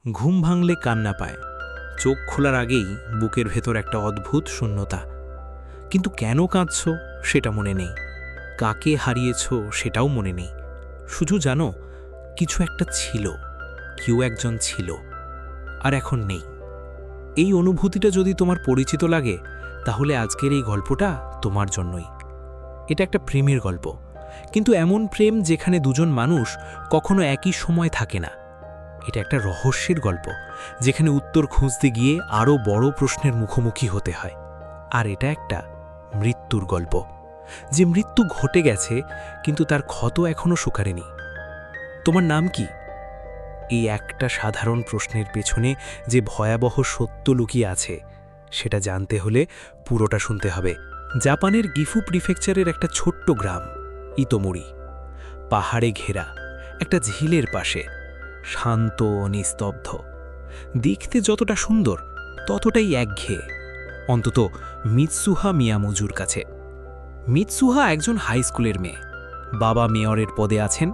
ঘুম ভাঙলে কান্না পায়, চোখ খোলার আগেই বুকের ভেতর একটা অদ্ভুত শূন্যতা। কিন্তু কেন কাঁদছ সেটা মনে নেই, কাকে হারিয়েছ সেটাও মনে নেই। শুধু জানো কিছু একটা ছিল, কেউ একজন ছিল, আর এখন নেই। এই অনুভূতিটা যদি তোমার পরিচিত লাগে, তাহলে আজকের এই গল্পটা তোমার জন্যই। এটা একটা প্রেমের গল্প, কিন্তু এমন প্রেম যেখানে দুজন মানুষ কখনো একই সময় থাকে না। এটা একটা রহস্যের গল্প, যেখানে উত্তর খুঁজতে গিয়ে আরও বড় প্রশ্নের মুখোমুখি হতে হয়। আর এটা একটা মৃত্যুর গল্প, যে মৃত্যু ঘটে গেছে কিন্তু তার ক্ষত এখনও শুকারেনি। তোমার নাম কি? এই একটা সাধারণ প্রশ্নের পেছনে যে ভয়াবহ সত্য লুকিয়ে আছে, সেটা জানতে হলে পুরোটা শুনতে হবে। জাপানের গিফু প্রিফেকচারের একটা ছোট্ট গ্রাম ইতোমরি, পাহাড়ে ঘেরা একটা ঝিলের পাশে, শান্ত নিস্তব্ধ। দেখতে যতটা সুন্দর ততটাই একঘেয়ে, অন্তত মিৎসুহা মিয়ামুজুর কাছে। মিৎসুহা একজন হাই স্কুলের মেয়ে, বাবা মেয়রের পদে আছেন,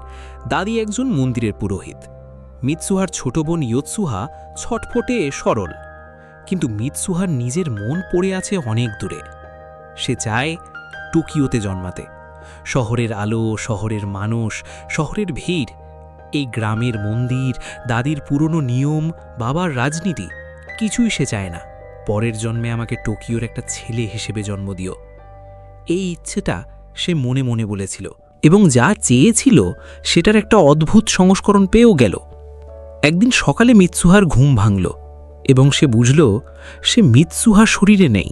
দাদি একজন মন্দিরের পুরোহিত। মিৎসুহার ছোট বোন ইয়োৎসুহা ছটফটে সরল, কিন্তু মিৎসুহার নিজের মন পড়ে আছে অনেক দূরে। সে চায় টোকিওতে জন্মাতে, শহরের আলো, শহরের মানুষ, শহরের ভিড়। এই গ্রামের মন্দির, দাদির পুরনো নিয়ম, বাবার রাজনীতি কিছুই সে চায় না। পরের জন্মে আমাকে টোকিওর একটা ছেলে হিসেবে জন্ম দিও, এই ইচ্ছেটা সে মনে মনে বলেছিল, এবং যা চেয়েছিল সেটার একটা অদ্ভুত সংস্করণ পেয়েও গেল। একদিন সকালে মিৎসুহার ঘুম ভাঙল এবং সে বুঝল সে মিৎসুহার শরীরে নেই,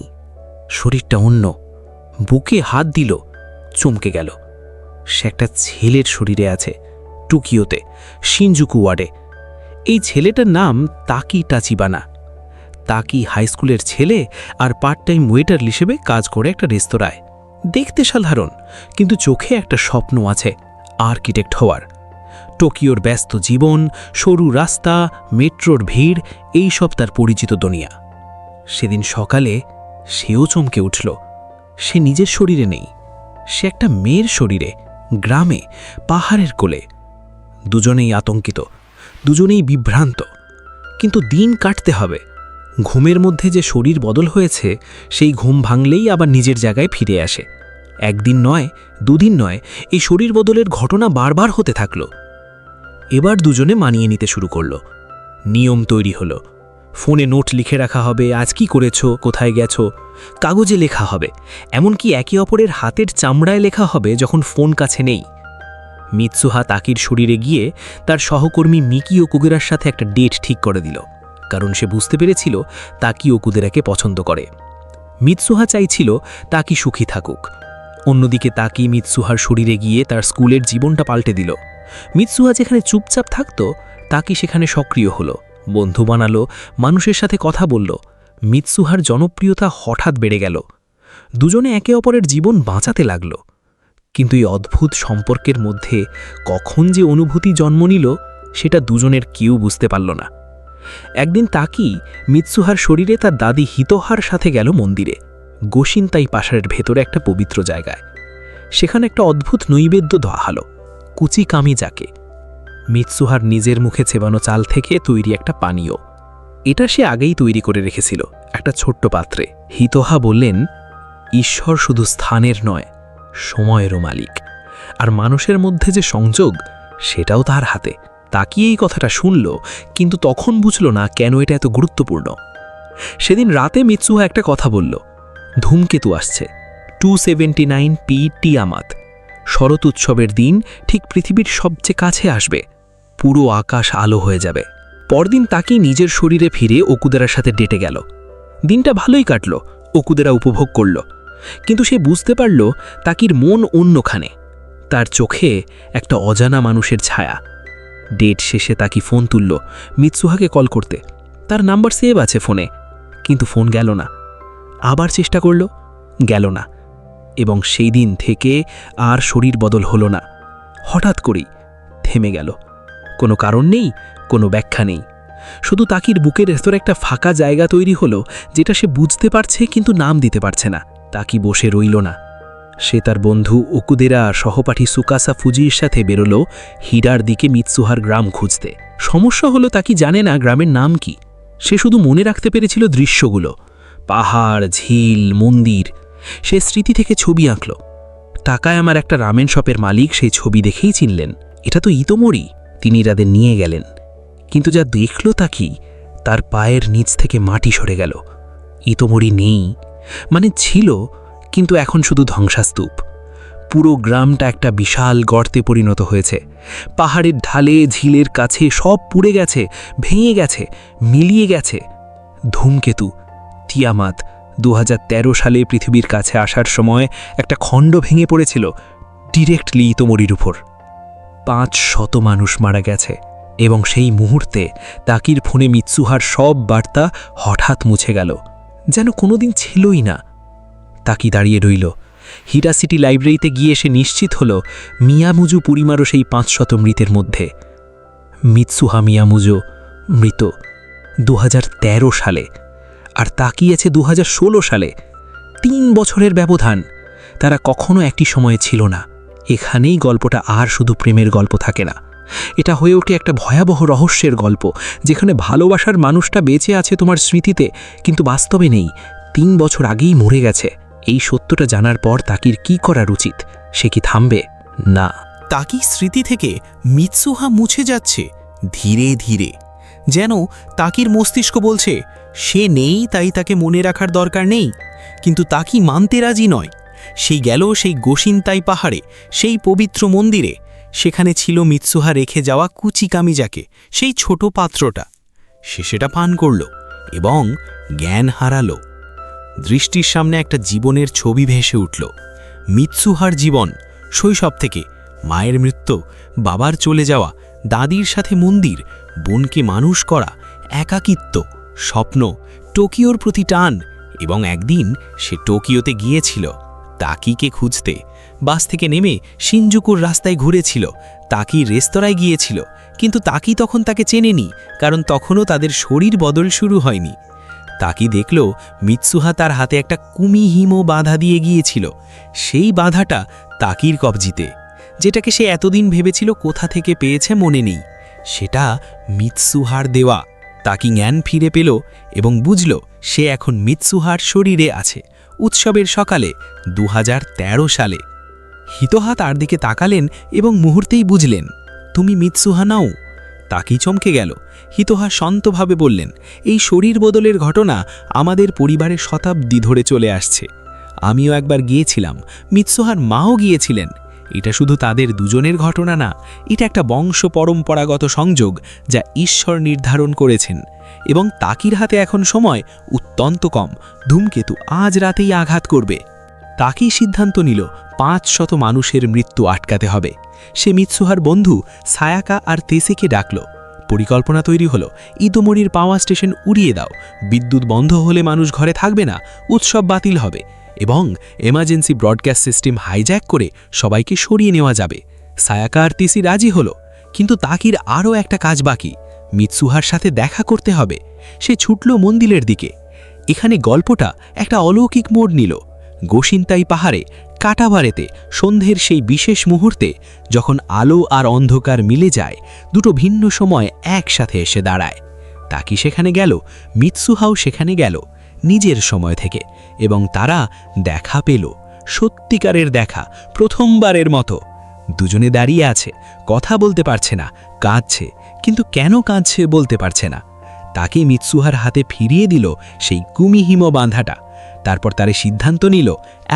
শরীরটা অন্য। বুকে হাত দিল, চমকে গেল। সে একটা ছেলের শরীরে আছে, টোকিওতে, শিনজুকু ওয়ার্ডে। এই ছেলেটার নাম তাকি টাচিবানা। তাকি হাই স্কুলের ছেলে আর পার্ট টাইম ওয়েটার হিসেবে কাজ করে একটা রেস্তোরাঁয়। দেখতে সাধারণ, কিন্তু চোখে একটা স্বপ্ন আছে, আর্কিটেক্ট হওয়ার। টোকিওর ব্যস্ত জীবন, সরু রাস্তা, মেট্রোর ভিড়, এই সব তার পরিচিত দুনিয়া। সেদিন সকালে সেও চমকে উঠল। সে নিজের শরীরে নেই, সে একটা মেয়ের শরীরে, গ্রামে, পাহাড়ের কোলে। দুজনেই আতঙ্কিত, দুজনেই বিভ্রান্ত। কিন্তু দিন কাটতে হবে। ঘুমের মধ্যে যে শরীর বদল হয়েছে, সেই ঘুম ভাঙলেই আবার নিজের জায়গায় ফিরে আসে। একদিন নয়, দুদিন নয়, এই শরীর বদলের ঘটনা বারবার হতে থাকল। এবার দুজনে মানিয়ে নিতে শুরু করল। নিয়ম তৈরি হলো। ফোনে নোট লিখে রাখা হবে, আজ কি করেছো, কোথায় গেছো, কাগজে লেখা হবে। এমনকি একে অপরের হাতের চামড়ায় লেখা হবে যখন ফোন কাছে নেই। মিৎসুহা তাকির শরীরে গিয়ে তার সহকর্মী মিকি ওকুদেরার সাথে একটা ডেট ঠিক করে দিল, কারণ সে বুঝতে পেরেছিল তাকি ওকুদেরাকে পছন্দ করে। মিৎসুহা চাইছিল তাকি সুখী থাকুক। অন্যদিকে তাকি মিৎসুহার শরীরে গিয়ে তার স্কুলের জীবনটা পাল্টে দিল। মিৎসুহা যেখানে চুপচাপ থাকত, তাকি সেখানে সক্রিয় হলো, বন্ধু বানালো, মানুষের সাথে কথা বলল। মিৎসুহার জনপ্রিয়তা হঠাৎ বেড়ে গেল। দুজনে একে অপরের জীবন বাঁচাতে লাগল। কিন্তু এই অদ্ভুত সম্পর্কের মধ্যে কখন যে অনুভূতি জন্ম নিল, সেটা দুজনের কেউ বুঝতে পারল না। একদিন তাকি মিৎসুহার শরীরে তার দাদি হিতোহার সাথে গেল মন্দিরে, গোশিনতাই পাহাড়ের ভেতরে একটা পবিত্র জায়গায়। সেখানে একটা অদ্ভুত নৈবেদ্য দেওয়া হলো, কুচি কামি যাকে। মিৎসুহার নিজের মুখে চেবানো চাল থেকে তৈরি একটা পানীয়। এটা সে আগেই তৈরি করে রেখেছিল একটা ছোট্ট পাত্রে। হিতোহা বললেন, ঈশ্বর শুধু স্থানের নয়, সময়েরও মালিক, আর মানুষের মধ্যে যে সংযোগ, সেটাও তার হাতে। তাকিয়ে এই কথাটা শুনল, কিন্তু তখন বুঝল না কেন এটা এত গুরুত্বপূর্ণ। সেদিন রাতে মিৎসুহা একটা কথা বলল, ধূমকেতু আসছে, 279 পি টিয়ামাত। শরৎ উৎসবের দিন ঠিক পৃথিবীর সবচেয়ে কাছে আসবে, পুরো আকাশ আলো হয়ে যাবে। পরদিন তাকি নিজের শরীরে ফিরে ওকুদেরার সাথে ডেটে গেল। দিনটা ভালোই কাটল, ওকুদেরা উপভোগ করল। কিন্তু সে বুঝতে পারল তাকির মন অন্যখানে, তার চোখে একটা অজানা মানুষের ছায়া। ডেট শেষে তাকি ফোন তুলল মিৎসুহাকে কল করতে। তার নাম্বার সেভ আছে ফোনে, কিন্তু ফোন গেল না। আবার চেষ্টা করল, গেল না। এবং সেই দিন থেকে আর শরীর বদল হলো না। হঠাৎ করেই থেমে গেল। কোনো কারণ নেই, কোনো ব্যাখ্যা নেই। শুধু তাকির বুকের ভেতর একটা ফাঁকা জায়গা তৈরি হলো, যেটা সে বুঝতে পারছে কিন্তু নাম দিতে পারছে না। তাকি বসে রইল না, সে তার বন্ধু ওকুদেরা আর সহপাঠী সুকাসা ফুজির সাথে বেরোল হিরার দিকে মিৎসুহার গ্রাম খুঁজতে। সমস্যা হলো তাকি জানে না গ্রামের নাম কি। সে শুধু মনে রাখতে পেরেছিল দৃশ্যগুলো, পাহাড়, ঝিল, মন্দির। সে স্মৃতি থেকে ছবি আঁকল। টাকায় আমার একটা রামেন শপের মালিক সেই ছবি দেখেই চিনলেন, এটা তো ইতোমরি। তিনি তাদের নিয়ে গেলেন, কিন্তু যা দেখল তাকি, তার পায়ের নিচ থেকে মাটি সরে গেল। ইতোমরি নেই, মানে ছিল, কিন্তু এখন শুধু ধ্বংসাস্তূপ। পুরো গ্রামটা একটা বিশাল গর্তে পরিণত হয়েছে। পাহাড়ের ঢালে, ঝিলের কাছে সব পুড়ে গেছে, ভেঙে গেছে, মিলিয়ে গেছে। ধূমকেতু তিয়ামাত 2013 সালে পৃথিবীর কাছে আসার সময় একটা খণ্ড ভেঙে পড়েছিল ডিরেক্টলি ইতোমরির উপর। 500 মানুষ মারা গেছে, এবং সেই মুহূর্তে তাকির ফোনে মিৎসুহার সব বার্তা হঠাৎ মুছে গেল, যেন কোনোদিন ছিলই না। তাকি দাঁড়িয়ে রইল। হিরা সিটি লাইব্রেরিতে গিয়ে সে নিশ্চিত হল মিয়ামুজু পুরিমারও সেই 500 মৃতের মধ্যে। মিৎসুহা মিয়ামুজো মৃত 2013 সালে, আর তাকিয়েছে 2016 সালে। 3 বছরের ব্যবধান। তারা কখনো একটি সময়ে ছিল না। এখানেই গল্পটা আর শুধু প্রেমের গল্প থাকে না, এটা হয়ে ওঠে একটা ভয়াবহ রহস্যের গল্প, যেখানে ভালোবাসার মানুষটা বেঁচে আছে তোমার স্মৃতিতে, কিন্তু বাস্তবে নেই, 3 বছর আগেই মরে গেছে। এই সত্যটা জানার পর তাকির কি করার উচিত? সে কি থামবে? না। তাকি স্মৃতি থেকে মিৎসুহা মুছে যাচ্ছে ধীরে ধীরে, যেন তাকির মস্তিষ্ক বলছে সে নেই, তাই তাকে মনে রাখার দরকার নেই। কিন্তু তাকি মানতে রাজি নয়। সেই গেল সেই গোশিনতাই পাহাড়ে, সেই পবিত্র মন্দিরে। সেখানে ছিল মিৎসুহা রেখে যাওয়া কুচি কামিজাকে, সেই ছোট পাত্রটা। সে সেটা পান করল এবং জ্ঞান হারালো। দৃষ্টির সামনে একটা জীবনের ছবি ভেসে উঠল। মিৎসুহার জীবন, শৈশব থেকে মায়ের মৃত্যু, বাবার চলে যাওয়া, দাদির সাথে মন্দির, বোনকে মানুষ করা, একাকিত্ব, স্বপ্ন, টোকিওর প্রতি টান। এবং একদিন সে টোকিওতে গিয়েছিল তাকিকে খুঁজতে। বাস থেকে নেমে শিনজুকুর রাস্তায় ঘুরেছিল, তাকি রেস্তোরাঁয় গিয়েছিল, কিন্তু তাকি তখন তাকে চেনেনি, কারণ তখনও তাদের শরীর বদল শুরু হয়নি। তাকি দেখল মিৎসুহা তার হাতে একটা কুমিহিমো বাধা দিয়ে গিয়েছিল, সেই বাধাটা তাকির কবজিতে, যেটাকে সে এতদিন ভেবেছিল কোথা থেকে পেয়েছে মনে নেই। সেটা মিৎসুহার দেওয়া। তাকি জ্ঞান ফিরে পেল এবং বুঝল সে এখন মিৎসুহার শরীরে আছে। উৎসবের সকালে 2013 সালে হিতোহা তার দিকে তাকালেন এবং মুহূর্তেই বুঝলেন, তুমি মিৎসুহা নাও। তাকি চমকে গেল। হিতোহা শান্তভাবে বললেন, এই শরীর বদলের ঘটনা আমাদের পরিবারের শতাব্দী ধরে চলে আসছে। আমিও একবার গিয়েছিলাম, মিৎসুহার মাও গিয়েছিলেন। এটা শুধু তাদের দুজনের ঘটনা না, এটা একটা বংশ পরম্পরাগত সংযোগ যা ঈশ্বর নির্ধারণ করেছেন। এবং তাকির হাতে এখন সময় অত্যন্ত কম। ধূমকেতু আজ রাতেই আঘাত করবে। তাকি সিদ্ধান্ত নিল 500 মানুষের মৃত্যু আটকাতে হবে। সে মিৎসুহার বন্ধু সায়াকা আর তেসেকে ডাকল। পরিকল্পনা তৈরি হলো, ইতোমরির পাওয়ার স্টেশন উড়িয়ে দাও, বিদ্যুৎ বন্ধ হলে মানুষ ঘরে থাকবে না, উৎসব বাতিল হবে, এবং এমার্জেন্সি ব্রডকাস্ট সিস্টেম হাইজ্যাক করে সবাইকে সরিয়ে নেওয়া যাবে। সায়াকা আর তেসি রাজি হলো, কিন্তু তাকির আরও একটা কাজ বাকি। মিৎসুহার সাথে দেখা করতে হবে। সে ছুটল মন্দিরের দিকে। এখানে গল্পটা একটা অলৌকিক মোড় নিল। গোশিনতাই পাহাড়ে কাটাবারেতে সন্ধ্যের সেই বিশেষ মুহূর্তে, যখন আলো আর অন্ধকার মিলে যায়, দুটো ভিন্ন সময় একসাথে এসে দাঁড়ায়। তাকি সেখানে গেল, মিৎসুহাও সেখানে গেল, নিজের সময় থেকে, এবং তারা দেখা পেল, সত্যিকারের দেখা, প্রথমবারের মতো। দুজনে দাঁড়িয়ে আছে, কথা বলতে পারছে না, কাঁদছে, কিন্তু কেন কাঁদছে বলতে পারছে না। তাকে মিৎসুহার হাতে ফিরিয়ে দিল সেই কুমিহিমো বাঁধাটা। তারপর তারে সিদ্ধান্ত নিল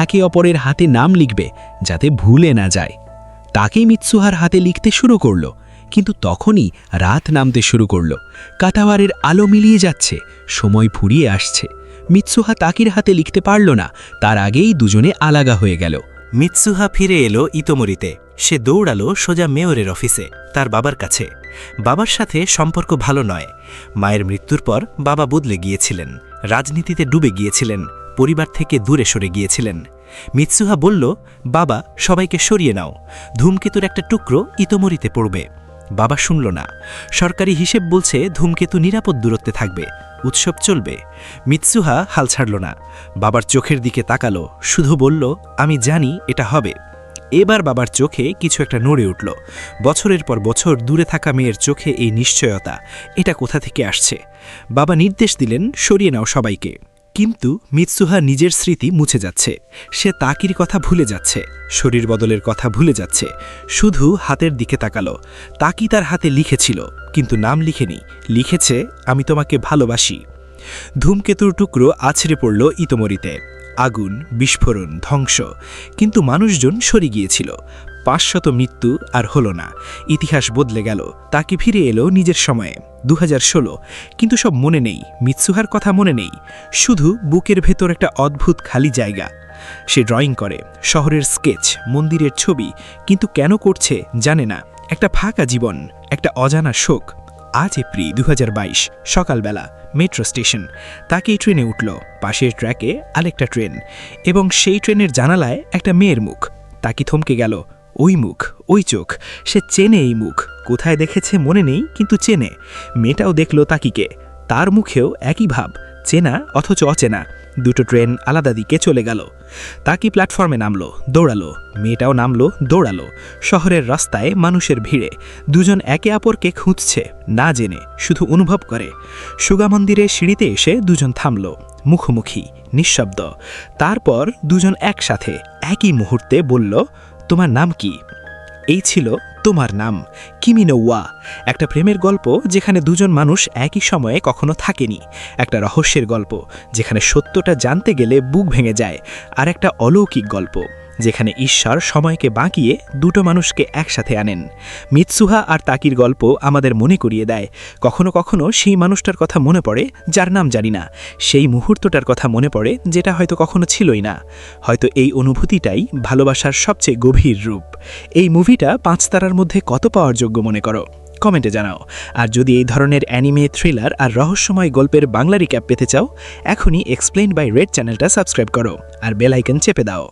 একে অপরের হাতে নাম লিখবে, যাতে ভুলে না যায়। তাকে মিৎসুহার হাতে লিখতে শুরু করল, কিন্তু তখনই রাত নামতে শুরু করল। কাটাওয়ারের আলো মিলিয়ে যাচ্ছে, সময় ফুরিয়ে আসছে। মিৎসুহা তাকির হাতে লিখতে পারল না, তার আগেই দুজনে আলাগা হয়ে গেল। মিৎসুহা ফিরে এলো ইতোমরিতে। সে দৌড়ালো সোজা মেয়রের অফিসে, তার বাবার কাছে। বাবার সাথে সম্পর্ক ভালো নয়। মায়ের মৃত্যুর পর বাবা বদলে গিয়েছিলেন, রাজনীতিতে ডুবে গিয়েছিলেন, পরিবার থেকে দূরে সরে গিয়েছিলেন। মিৎসুহা বলল, বাবা, সবাইকে সরিয়ে নাও, ধূমকেতুর একটা টুকরো ইতোমরিতে পড়বে। বাবা শুনল না। সরকারি হিসেব বলছে ধূমকেতু নিরাপদ দূরত্বে থাকবে। উৎসব চলবে। মিৎসুহা হাল ছাড়ল না, বাবার চোখের দিকে তাকালো, শুধু বলল, আমি জানি এটা হবে। এবার বাবার চোখে কিছু একটা নড়ে উঠল। বছরের পর বছর দূরে থাকা মেয়ের চোখে এই নিশ্চয়তা, এটা কোথা থেকে আসছে? বাবা নির্দেশ দিলেন, সরিয়ে নাও সবাইকে। কিন্তু মিৎসুহা নিজের স্মৃতি মুছে যাচ্ছে। সে তাকির কথা ভুলে যাচ্ছে, শরীর বদলের কথা ভুলে যাচ্ছে, শুধু হাতের দিকে তাকালো। তাকি তার হাতে লিখেছিল, কিন্তু নাম লিখেনি, লিখেছে, আমি তোমাকে ভালোবাসি। ধূমকেতুর টুকরো আছড়ে পড়ল ইতোমরিতে। আগুন, বিস্ফোরণ, ধ্বংস, কিন্তু মানুষজন সরে গিয়েছিল। 500 মৃত্যু আর হল না। ইতিহাস বদলে গেল। তাকে ফিরে এলো নিজের সময়ে, 2016। কিন্তু সব মনে নেই, মিৎসুহার কথা মনে নেই, শুধু বুকের ভেতর একটা অদ্ভুত খালি জায়গা। সে ড্রয়িং করে, শহরের স্কেচ, মন্দিরের ছবি, কিন্তু কেন করছে জানে না। একটা ফাঁকা জীবন, একটা অজানা শোক। আজ এপ্রিল 2022 সকালবেলা, মেট্রো স্টেশন। তাকেই ট্রেনে উঠল, পাশের ট্র্যাকে আরেকটা ট্রেন, এবং সেই ট্রেনের জানালায় একটা মেয়ের মুখ। তাকে থমকে গেল। ওই মুখ, ওই চোখ, সে চেনে এই মুখ। কোথায় দেখেছে মনে নেই, কিন্তু চেনে। মেয়েটাও দেখল তাকিকে, তার মুখেও একই ভাব, চেনা অথচ অচেনা। দুটো ট্রেন আলাদা দিকে চলে গেল। তাকি প্ল্যাটফর্মে নামলো, দৌড়ালো। মেয়েটাও নামলো, দৌড়ালো। শহরের রাস্তায় মানুষের ভিড়ে, দুজন একে অপরকে খুঁজছে, না জেনে, শুধু অনুভব করে। সুগা মন্দিরে সিঁড়িতে এসে দুজন থামল, মুখোমুখি, নিঃশব্দ। তারপর দুজন একসাথে একই মুহূর্তে বলল, তোমার নাম কি? এই ছিল তোমার নাম, কিমিনো ওয়া। একটা প্রেমের গল্প যেখানে দুজন মানুষ একই সময়ে কখনো থাকেনি। একটা রহস্যের গল্প যেখানে সত্যটা জানতে গেলে বুক ভেঙে যায়। আর একটা অলৌকিক গল্প যেখানে ঈশ্বর সময়কে বাঁকিয়ে দুটো মানুষকে একসাথে আনেন। মিৎসুহা আর তাকির গল্প আমাদের মনে করিয়ে দেয়, কখনো কখনো সেই মানুষটার কথা মনে পড়ে যার নাম জানি না, সেই মুহূর্তটার কথা মনে পড়ে যেটা হয়তো কখনো ছিলই না। হয়তো এই অনুভূতিটাই ভালোবাসার সবচেয়ে গভীর রূপ। এই মুভিটা 5 তারার মধ্যে কত পাওয়ার যোগ্য মনে করো? কমেন্টে জানাও। আর যদি এই ধরনের অ্যানিমে, থ্রিলার আর রহস্যময় গল্পের বাংলা রিক্যাপ পেতে চাও, এখনই এক্সপ্লেইনড বাই রেড চ্যানেলটা সাবস্ক্রাইব করো আর বেল আইকন চেপে দাও।